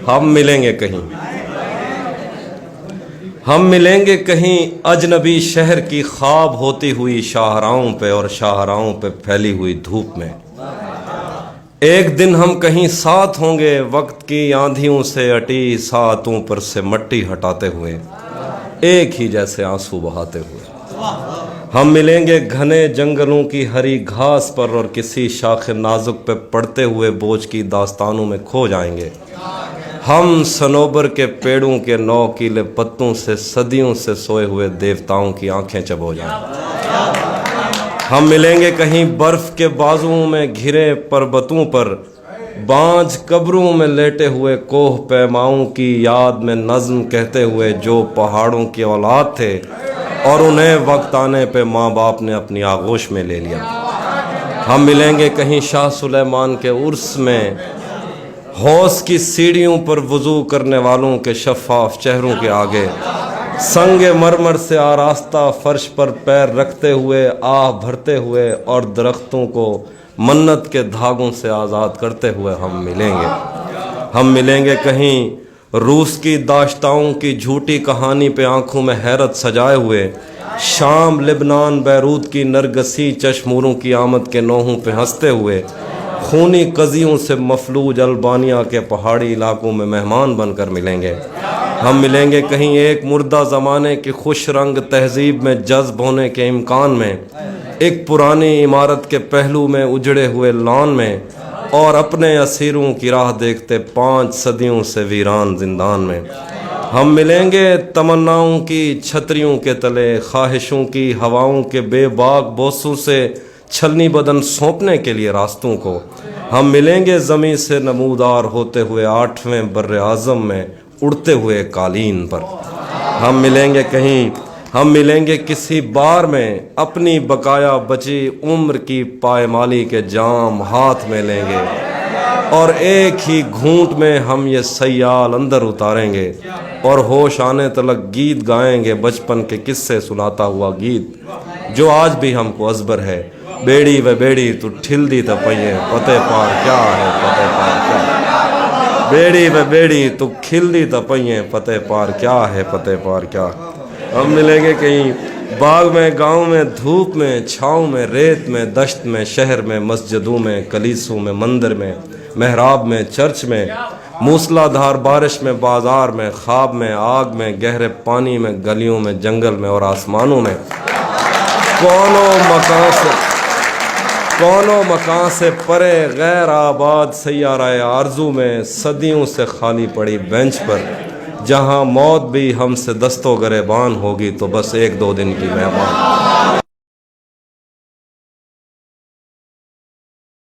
ہم ملیں گے کہیں، ہم ملیں گے کہیں اجنبی شہر کی خواب ہوتی ہوئی شاہراہوں پہ اور شاہراہوں پہ پھیلی ہوئی دھوپ میں۔ ایک دن ہم کہیں ساتھ ہوں گے وقت کی آندھیوں سے اٹی ساعتوں پر سے مٹی ہٹاتے ہوئے، ایک ہی جیسے آنسو بہاتے ہوئے۔ ہم ملیں گے گھنے جنگلوں کی ہری گھاس پر اور کسی شاخ نازک پہ پڑتے ہوئے بوجھ کی داستانوں میں کھو جائیں گے۔ ہم صنوبر کے پیڑوں کے نوکیلے پتوں سے صدیوں سے سوئے ہوئے دیوتاؤں کی آنکھیں چبو جائیں۔ ہم ملیں گے کہیں برف کے بازوؤں میں گھرے پربتوں پر، بانجھ قبروں میں لیٹے ہوئے کوہ پیماؤں کی یاد میں نظم کہتے ہوئے جو پہاڑوں کی اولاد تھے اور انہیں وقت آنے پہ ماں باپ نے اپنی آغوش میں لے لیا۔ ہم ملیں گے کہیں شاہ سلیمان کے عرس میں، حوض کی سیڑھیوں پر وضو کرنے والوں کے شفاف چہروں کے آگے، سنگ مرمر سے آراستہ فرش پر پیر رکھتے ہوئے آہ بھرتے ہوئے اور درختوں کو منت کے دھاگوں سے آزاد کرتے ہوئے ہم ملیں گے۔ ہم ملیں گے کہیں روس کی داشتاؤں کی جھوٹی کہانی پہ آنکھوں میں حیرت سجائے ہوئے، شام لبنان بیروت کی نرگسی چشموروں کی آمد کے نوحوں پہ ہنستے ہوئے، خونی قضیوں سے مفلوج البانیہ کے پہاڑی علاقوں میں مہمان بن کر ملیں گے۔ ہم ملیں گے کہیں ایک مردہ زمانے کی خوش رنگ تہذیب میں جذب ہونے کے امکان میں، ایک پرانی عمارت کے پہلو میں اجڑے ہوئے لان میں، اور اپنے اسیروں کی راہ دیکھتے 5 صدیوں سے ویران زندان میں۔ ہم ملیں گے تمناؤں کی چھتریوں کے تلے، خواہشوں کی ہواؤں کے بے باک بوسوں سے چھلنی بدن سونپنے کے لیے راستوں کو۔ ہم ملیں گے زمیں سے نمودار ہوتے ہوئے 8ویں بر اعظم میں اڑتے ہوئے قالین پر۔ ہم ملیں گے کہیں، ہم ملیں گے کسی بار میں، اپنی بقایا بچی عمر کی پائمالی کے جام ہاتھ میں لیں گے، اور ایک ہی گھونٹ میں ہم یہ سیال اندر اتاریں گے اور ہوش آنے تلک گیت گائیں گے، بچپن کے قصے سناتا ہوا گیت جو آج بھی ہم کو ازبر ہے۔ بیڑی و بیڑی تو ٹھل دی تو پئیے پتے پار کیا ہے، پتے پار کیا، بیڑی و بیڑی تو کھل دی تو پئیے پتے پار کیا ہے، پتے پار کیا۔ ہم ملیں گے کہیں باغ میں، گاؤں میں، دھوپ میں، چھاؤں میں، ریت میں، دشت میں، شہر میں، مسجدوں میں، کلیسوں میں، مندر میں، محراب میں، چرچ میں، موسلا دھار بارش میں، بازار میں، خواب میں، آگ میں، گہرے پانی میں، گلیوں میں، جنگل میں اور آسمانوں میں۔ کونوں مکان سے پرے غیر آباد سیارہ آرزو میں، صدیوں سے خالی پڑی بینچ پر، جہاں موت بھی ہم سے دست و گریبان ہوگی تو بس 1-2 دن کی مہمان۔